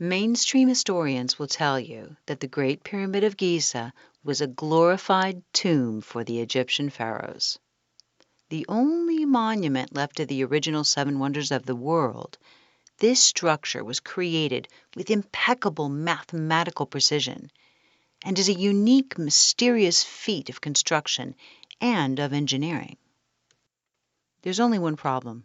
Mainstream historians will tell you that the Great Pyramid of Giza was a glorified tomb for the Egyptian pharaohs. The only monument left of the original seven wonders of the world, this structure was created with impeccable mathematical precision and is a unique, mysterious feat of construction and of engineering. There's only one problem.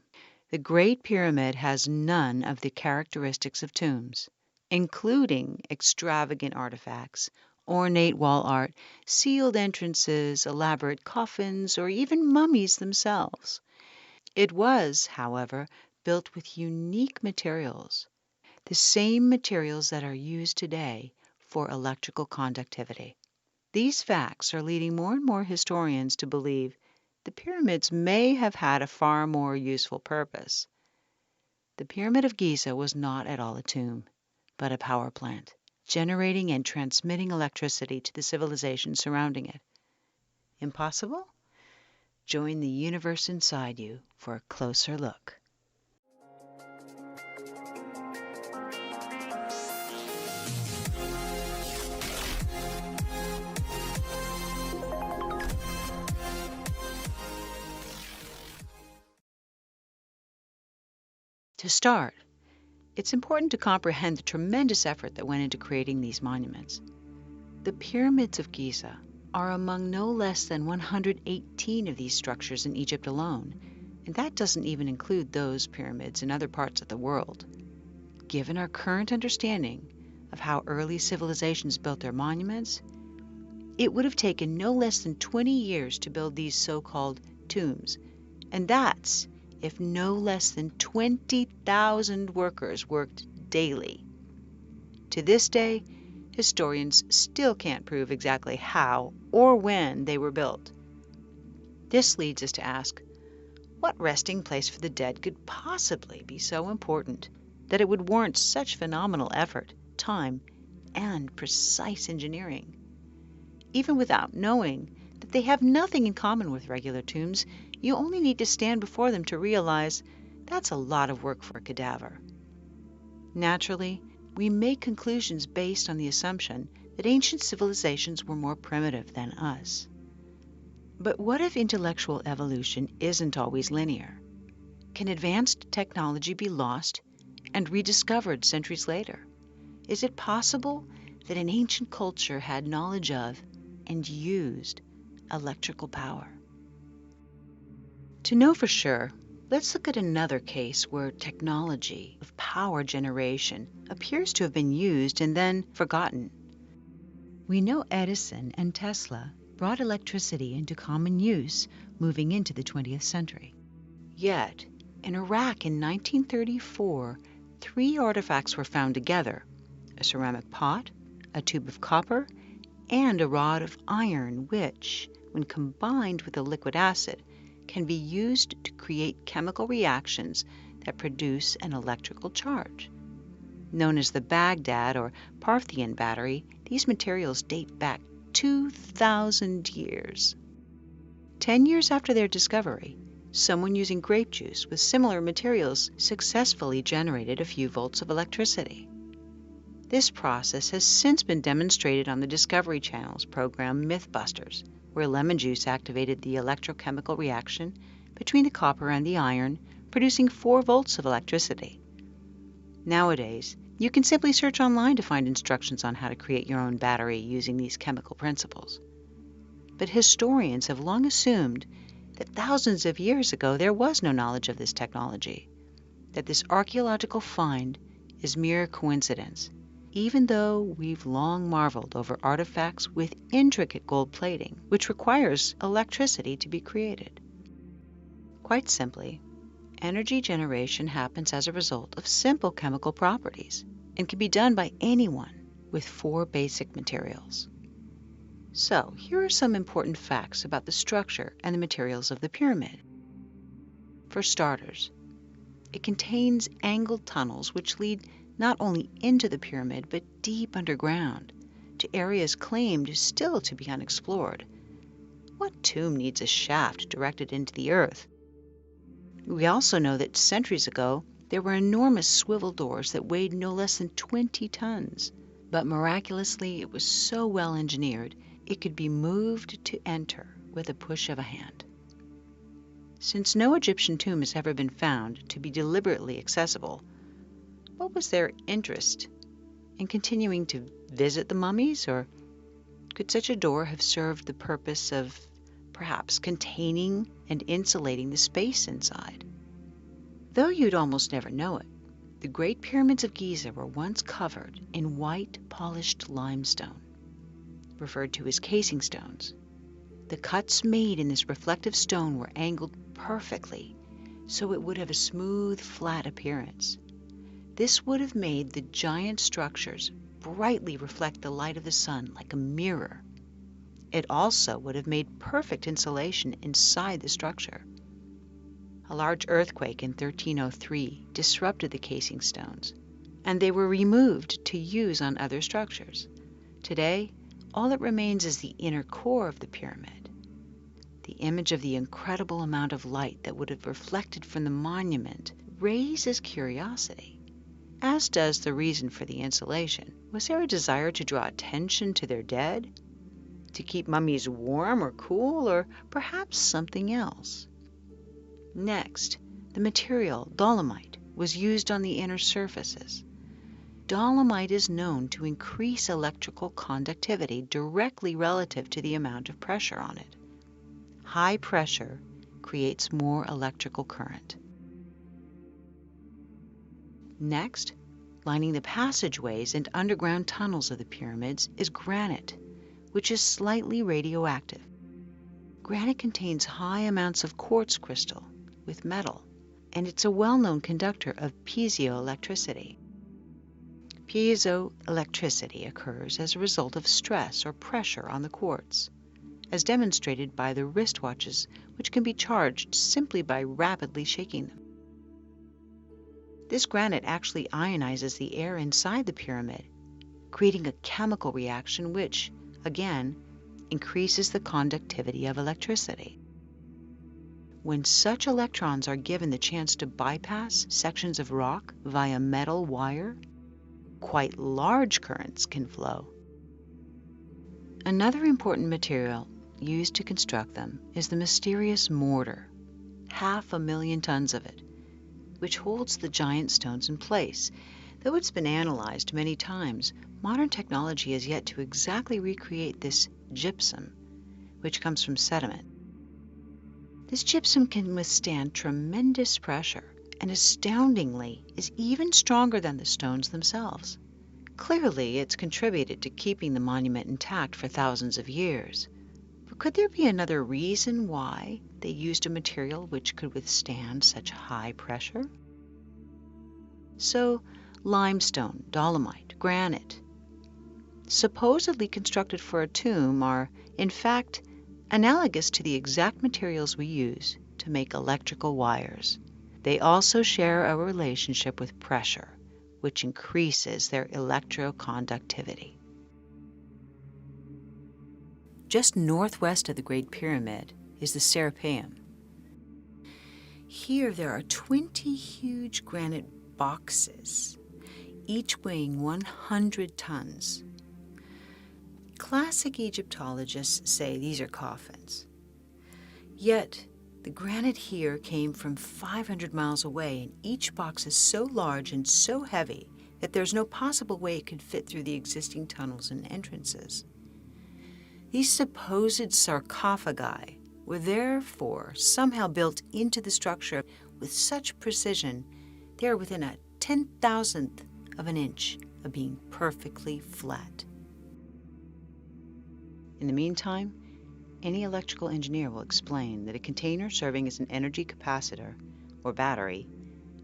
The Great Pyramid has none of the characteristics of tombs, including extravagant artifacts, ornate wall art, sealed entrances, elaborate coffins, or even mummies themselves. It was, however, built with unique materials, the same materials that are used today for electrical conductivity. These facts are leading more and more historians to believe the pyramids may have had a far more useful purpose. The Pyramid of Giza was not at all a tomb, but a power plant, generating and transmitting electricity to the civilization surrounding it. Impossible? Join the universe inside you for a closer look. To start, it's important to comprehend the tremendous effort that went into creating these monuments. The pyramids of Giza are among no less than 118 of these structures in Egypt alone, and that doesn't even include those pyramids in other parts of the world. Given our current understanding of how early civilizations built their monuments, it would have taken no less than 20 years to build these so-called tombs, and that's if no less than 20,000 workers worked daily. To this day, historians still can't prove exactly how or when they were built. This leads us to ask, what resting place for the dead could possibly be so important that it would warrant such phenomenal effort, time, and precise engineering? Even without knowing that they have nothing in common with regular tombs, you only need to stand before them to realize that's a lot of work for a cadaver. Naturally, we make conclusions based on the assumption that ancient civilizations were more primitive than us. But what if intellectual evolution isn't always linear? Can advanced technology be lost and rediscovered centuries later? Is it possible that an ancient culture had knowledge of and used electrical power? To know for sure, let's look at another case where technology of power generation appears to have been used and then forgotten. We know Edison and Tesla brought electricity into common use moving into the 20th century. Yet, in Iraq in 1934, 3 artifacts were found together: a ceramic pot, a tube of copper, and a rod of iron which, when combined with a liquid acid, can be used to create chemical reactions that produce an electrical charge. Known as the Baghdad or Parthian battery, these materials date back 2,000 years. 10 years after their discovery, someone using grape juice with similar materials successfully generated a few volts of electricity. This process has since been demonstrated on the Discovery Channel's program Mythbusters, where lemon juice activated the electrochemical reaction between the copper and the iron, producing 4 volts of electricity. Nowadays, you can simply search online to find instructions on how to create your own battery using these chemical principles. But historians have long assumed that thousands of years ago there was no knowledge of this technology, that this archaeological find is mere coincidence, even though we've long marveled over artifacts with intricate gold plating, which requires electricity to be created. Quite simply, energy generation happens as a result of simple chemical properties and can be done by anyone with 4 basic materials. So, here are some important facts about the structure and the materials of the pyramid. For starters, it contains angled tunnels which lead not only into the pyramid but deep underground, to areas claimed still to be unexplored. What tomb needs a shaft directed into the earth? We also know that centuries ago, there were enormous swivel doors that weighed no less than 20 tons. But miraculously, it was so well engineered, it could be moved to enter with a push of a hand. Since no Egyptian tomb has ever been found to be deliberately accessible, what was their interest in continuing to visit the mummies? Or could such a door have served the purpose of perhaps containing and insulating the space inside? Though you'd almost never know it, the Great Pyramids of Giza were once covered in white polished limestone, referred to as casing stones. The cuts made in this reflective stone were angled perfectly, so it would have a smooth, flat appearance. This would have made the giant structures brightly reflect the light of the sun like a mirror. It also would have made perfect insulation inside the structure. A large earthquake in 1303 disrupted the casing stones, and they were removed to use on other structures. Today, all that remains is the inner core of the pyramid. The image of the incredible amount of light that would have reflected from the monument raises curiosity, as does the reason for the insulation. Was there a desire to draw attention to their dead? To keep mummies warm or cool, or perhaps something else? Next, the material, dolomite, was used on the inner surfaces. Dolomite is known to increase electrical conductivity directly relative to the amount of pressure on it. High pressure creates more electrical current. Next, lining the passageways and underground tunnels of the pyramids is granite, which is slightly radioactive. Granite contains high amounts of quartz crystal with metal, and it's a well-known conductor of piezoelectricity. Piezoelectricity occurs as a result of stress or pressure on the quartz, as demonstrated by the wristwatches, which can be charged simply by rapidly shaking them. This granite actually ionizes the air inside the pyramid, creating a chemical reaction which, again, increases the conductivity of electricity. When such electrons are given the chance to bypass sections of rock via metal wire, quite large currents can flow. Another important material used to construct them is the mysterious mortar, 500,000 tons of it, which holds the giant stones in place. Though it's been analyzed many times, modern technology has yet to exactly recreate this gypsum, which comes from sediment. This gypsum can withstand tremendous pressure and, astoundingly, is even stronger than the stones themselves. Clearly, it's contributed to keeping the monument intact for thousands of years. But could there be another reason why they used a material which could withstand such high pressure? So, limestone, dolomite, granite, supposedly constructed for a tomb, are, in fact, analogous to the exact materials we use to make electrical wires. They also share a relationship with pressure, which increases their electroconductivity. Just northwest of the Great Pyramid is the Serapeum. Here there are 20 huge granite boxes, each weighing 100 tons. Classic Egyptologists say these are coffins. Yet, the granite here came from 500 miles away, and each box is so large and so heavy that there's no possible way it could fit through the existing tunnels and entrances. These supposed sarcophagi were therefore somehow built into the structure with such precision they are within a 10,000th of an inch of being perfectly flat. In the meantime, any electrical engineer will explain that a container serving as an energy capacitor or battery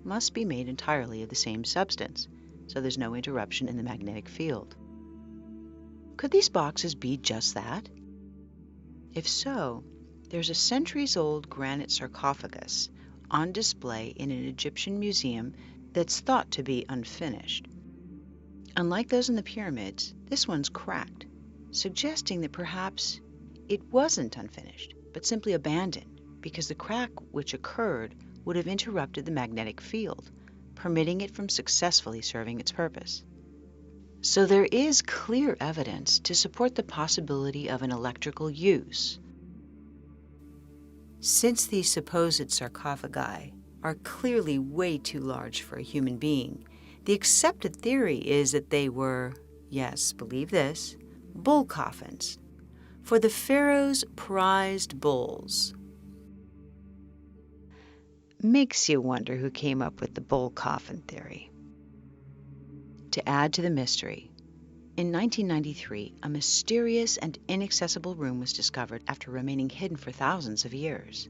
must be made entirely of the same substance, so there's no interruption in the magnetic field. Could these boxes be just that? If so, there's a centuries-old granite sarcophagus on display in an Egyptian museum that's thought to be unfinished. Unlike those in the pyramids, this one's cracked, suggesting that perhaps it wasn't unfinished, but simply abandoned, because the crack which occurred would have interrupted the magnetic field, permitting it from successfully serving its purpose. So there is clear evidence to support the possibility of an electrical use. Since these supposed sarcophagi are clearly way too large for a human being, the accepted theory is that they were, yes, believe this, bull coffins for the pharaoh's prized bulls. Makes you wonder who came up with the bull coffin theory. To add to the mystery, in 1993, a mysterious and inaccessible room was discovered after remaining hidden for thousands of years.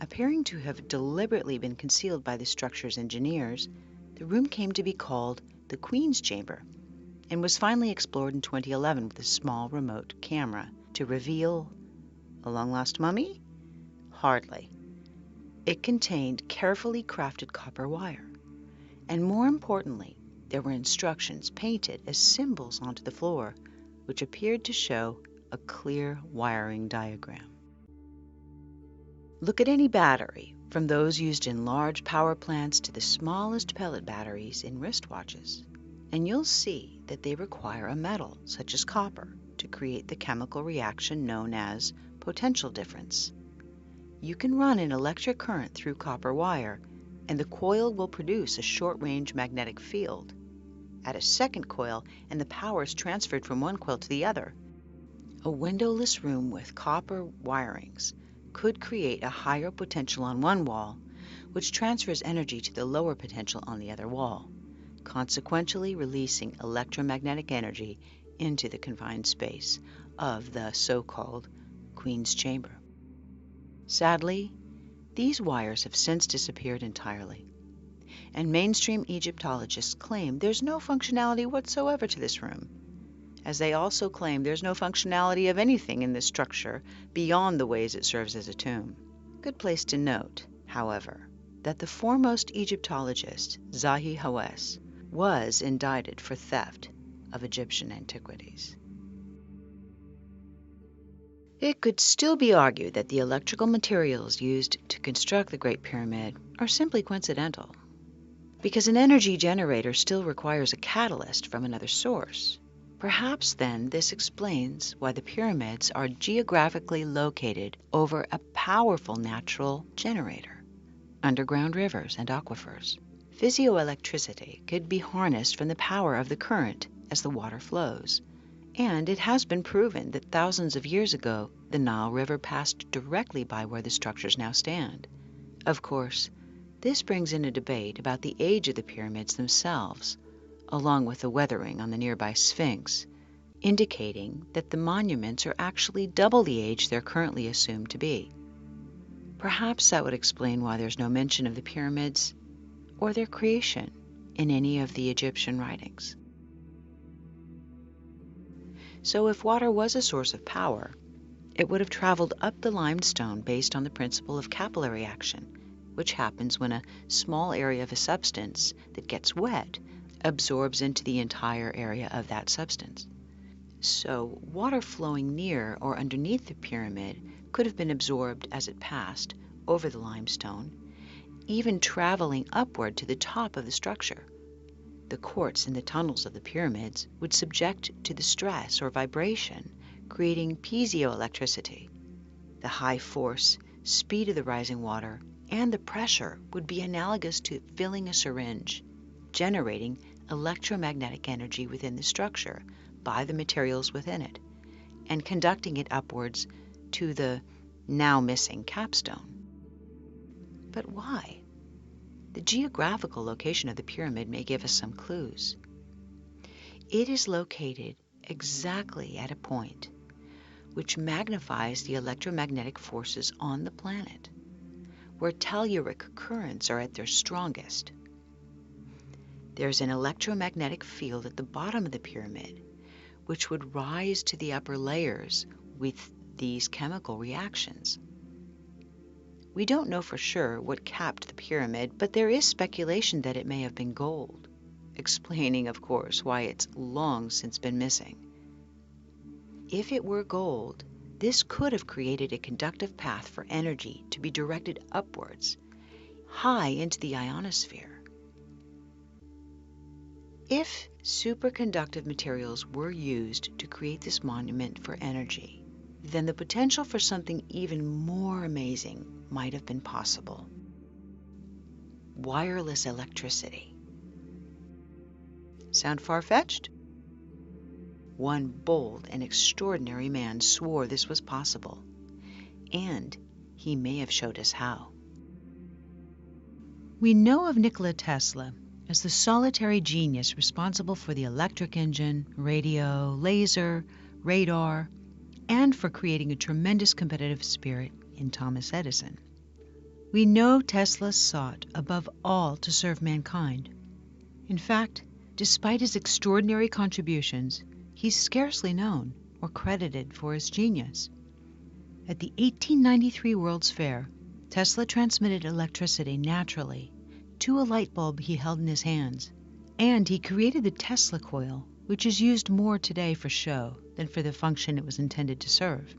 Appearing to have deliberately been concealed by the structure's engineers, the room came to be called the Queen's Chamber and was finally explored in 2011 with a small remote camera to reveal a long-lost mummy? Hardly. It contained carefully crafted copper wire, and more importantly, there were instructions painted as symbols onto the floor, which appeared to show a clear wiring diagram. Look at any battery, from those used in large power plants to the smallest pellet batteries in wristwatches, and you'll see that they require a metal, such as copper, to create the chemical reaction known as potential difference. You can run an electric current through copper wire, and the coil will produce a short-range magnetic field. Add a second coil, and the power is transferred from one coil to the other. A windowless room with copper wirings could create a higher potential on one wall, which transfers energy to the lower potential on the other wall, consequentially releasing electromagnetic energy into the confined space of the so-called Queen's Chamber. Sadly, these wires have since disappeared entirely, and mainstream Egyptologists claim there's no functionality whatsoever to this room, as they also claim there's no functionality of anything in this structure beyond the ways it serves as a tomb. Good place to note, however, that the foremost Egyptologist, Zahi Hawass, was indicted for theft of Egyptian antiquities. It could still be argued that the electrical materials used to construct the Great Pyramid are simply coincidental, because an energy generator still requires a catalyst from another source. Perhaps then this explains why the pyramids are geographically located over a powerful natural generator, underground rivers and aquifers. Physioelectricity could be harnessed from the power of the current as the water flows, and it has been proven that thousands of years ago the Nile River passed directly by where the structures now stand. Of course, this brings in a debate about the age of the pyramids themselves, along with the weathering on the nearby Sphinx, indicating that the monuments are actually double the age they're currently assumed to be. Perhaps that would explain why there's no mention of the pyramids or their creation in any of the Egyptian writings. So if water was a source of power, it would have traveled up the limestone based on the principle of capillary action, which happens when a small area of a substance that gets wet absorbs into the entire area of that substance. So water flowing near or underneath the pyramid could have been absorbed as it passed over the limestone, even traveling upward to the top of the structure. The quartz in the tunnels of the pyramids would subject to the stress or vibration, creating piezoelectricity. The high force, speed of the rising water, and the pressure would be analogous to filling a syringe, generating electromagnetic energy within the structure by the materials within it, and conducting it upwards to the now missing capstone. But why? The geographical location of the pyramid may give us some clues. It is located exactly at a point which magnifies the electromagnetic forces on the planet, where telluric currents are at their strongest. There's an electromagnetic field at the bottom of the pyramid, which would rise to the upper layers with these chemical reactions. We don't know for sure what capped the pyramid, but there is speculation that it may have been gold, explaining, of course, why it's long since been missing. If it were gold, this could have created a conductive path for energy to be directed upwards, high into the ionosphere, If superconductive materials were used to create this monument for energy, then the potential for something even more amazing might have been possible. Wireless electricity. Sound far-fetched? One bold and extraordinary man swore this was possible, and he may have showed us how. We know of Nikola Tesla as the solitary genius responsible for the electric engine, radio, laser, radar, and for creating a tremendous competitive spirit in Thomas Edison. We know Tesla sought above all to serve mankind. In fact, despite his extraordinary contributions, he's scarcely known or credited for his genius. At the 1893 World's Fair, Tesla transmitted electricity naturally to a light bulb he held in his hands, and he created the Tesla coil, which is used more today for show than for the function it was intended to serve.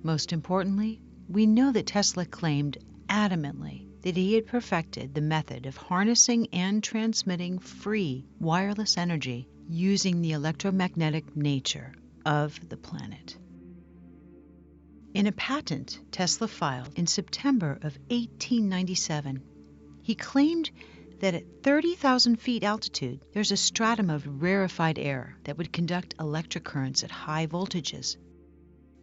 Most importantly, we know that Tesla claimed adamantly that he had perfected the method of harnessing and transmitting free wireless energy using the electromagnetic nature of the planet. In a patent Tesla filed in September of 1897, he claimed that at 30,000 feet altitude, there's a stratum of rarefied air that would conduct electric currents at high voltages.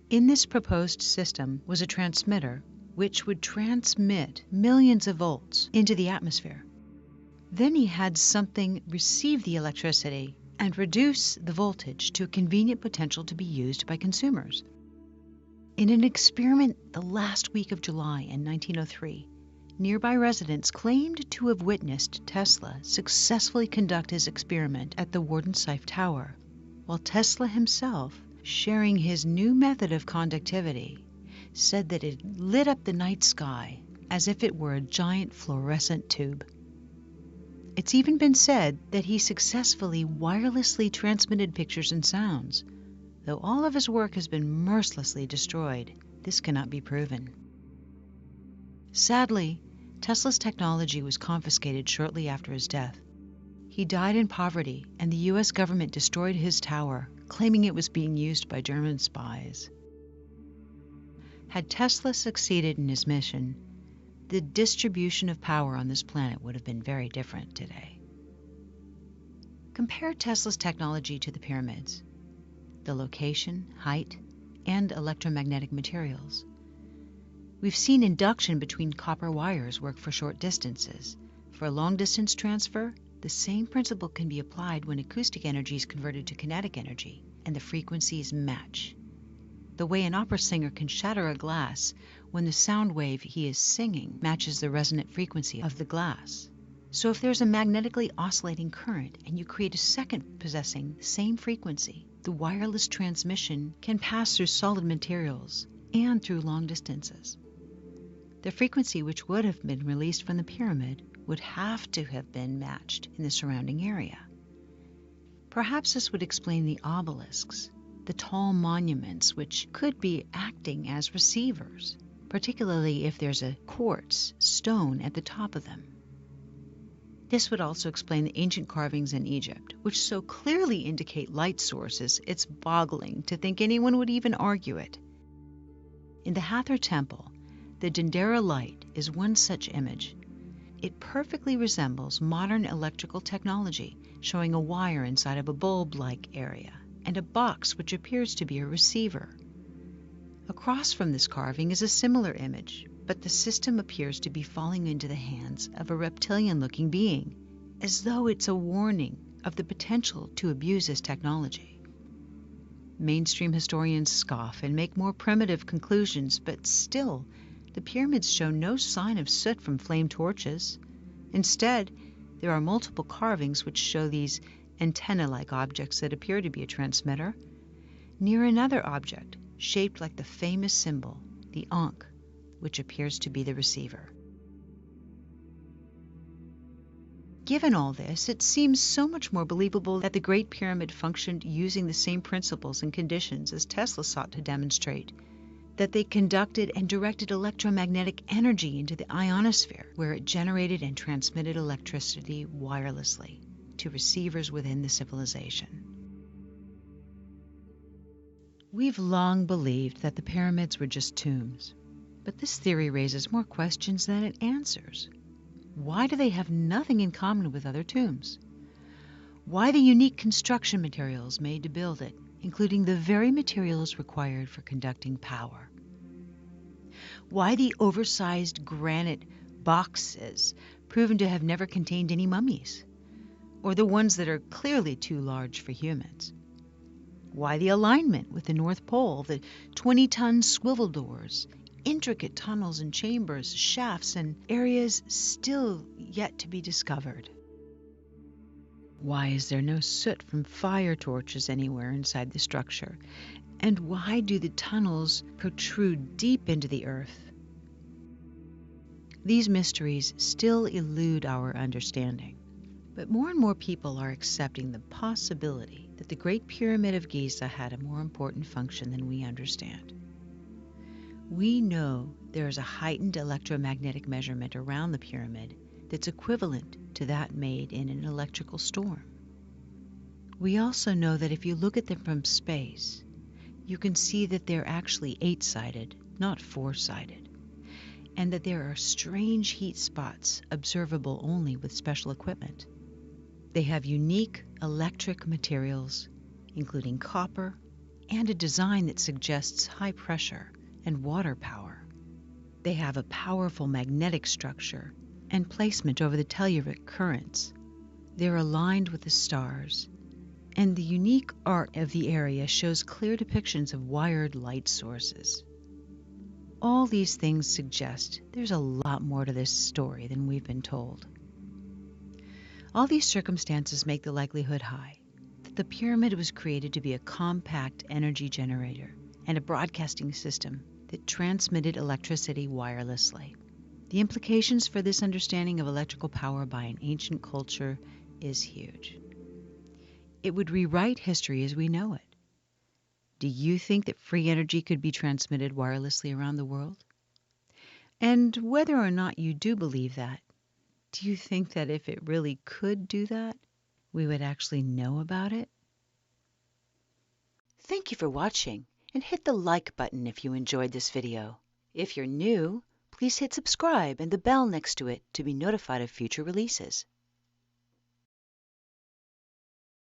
In this proposed system was a transmitter which would transmit millions of volts into the atmosphere. Then he had something receive the electricity and reduce the voltage to a convenient potential to be used by consumers. In an experiment the last week of July in 1903, nearby residents claimed to have witnessed Tesla successfully conduct his experiment at the Wardensife Tower, while Tesla himself, sharing his new method of conductivity, said that it lit up the night sky as if it were a giant fluorescent tube. It's even been said that he successfully wirelessly transmitted pictures and sounds. Though all of his work has been mercilessly destroyed, this cannot be proven. Sadly, Tesla's technology was confiscated shortly after his death. He died in poverty, and the U.S. government destroyed his tower, claiming it was being used by German spies. Had Tesla succeeded in his mission, the distribution of power on this planet would have been very different today. Compare Tesla's technology to the pyramids, the location, height, and electromagnetic materials. We've seen induction between copper wires work for short distances. For a long-distance transfer, the same principle can be applied when acoustic energy is converted to kinetic energy, and the frequencies match. The way an opera singer can shatter a glass when the sound wave he is singing matches the resonant frequency of the glass. So if there's a magnetically oscillating current and you create a second possessing the same frequency, the wireless transmission can pass through solid materials and through long distances. The frequency which would have been released from the pyramid would have to have been matched in the surrounding area. Perhaps this would explain the obelisks, the tall monuments which could be acting as receivers, particularly if there's a quartz stone at the top of them. This would also explain the ancient carvings in Egypt, which so clearly indicate light sources it's boggling to think anyone would even argue it. In the Hathor Temple, the Dendera light is one such image. It perfectly resembles modern electrical technology, showing a wire inside of a bulb-like area and a box which appears to be a receiver. Across from this carving is a similar image, but the system appears to be falling into the hands of a reptilian-looking being, as though it's a warning of the potential to abuse this technology. Mainstream historians scoff and make more primitive conclusions, but still, the pyramids show no sign of soot from flame torches. Instead, there are multiple carvings which show these antenna-like objects that appear to be a transmitter, near another object shaped like the famous symbol, the Ankh, which appears to be the receiver. Given all this, it seems so much more believable that the Great Pyramid functioned using the same principles and conditions as Tesla sought to demonstrate, that they conducted and directed electromagnetic energy into the ionosphere, where it generated and transmitted electricity wirelessly. to receivers within the civilization. We've long believed that the pyramids were just tombs, but this theory raises more questions than it answers. Why do they have nothing in common with other tombs? Why the unique construction materials made to build it, including the very materials required for conducting power? Why the oversized granite boxes proven to have never contained any mummies, or the ones that are clearly too large for humans? Why the alignment with the North Pole, the 20-ton swivel doors, intricate tunnels and chambers, shafts, and areas still yet to be discovered? Why is there no soot from fire torches anywhere inside the structure? And why do the tunnels protrude deep into the earth? These mysteries still elude our understanding, but more and more people are accepting the possibility that the Great Pyramid of Giza had a more important function than we understand. We know there is a heightened electromagnetic measurement around the pyramid that's equivalent to that made in an electrical storm. We also know that if you look at them from space, you can see that they're actually 8-sided, not 4-sided, and that there are strange heat spots observable only with special equipment. They have unique electric materials, including copper, and a design that suggests high pressure and water power. They have a powerful magnetic structure and placement over the telluric currents. They're aligned with the stars, and the unique art of the area shows clear depictions of wired light sources. All these things suggest there's a lot more to this story than we've been told. All these circumstances make the likelihood high that the pyramid was created to be a compact energy generator and a broadcasting system that transmitted electricity wirelessly. The implications for this understanding of electrical power by an ancient culture is huge. It would rewrite history as we know it. Do you think that free energy could be transmitted wirelessly around the world? And whether or not you do believe that, do you think that if it really could do that, we would actually know about it? Thank you for watching, and hit the like button if you enjoyed this video. If you're new, please hit subscribe and the bell next to it to be notified of future releases.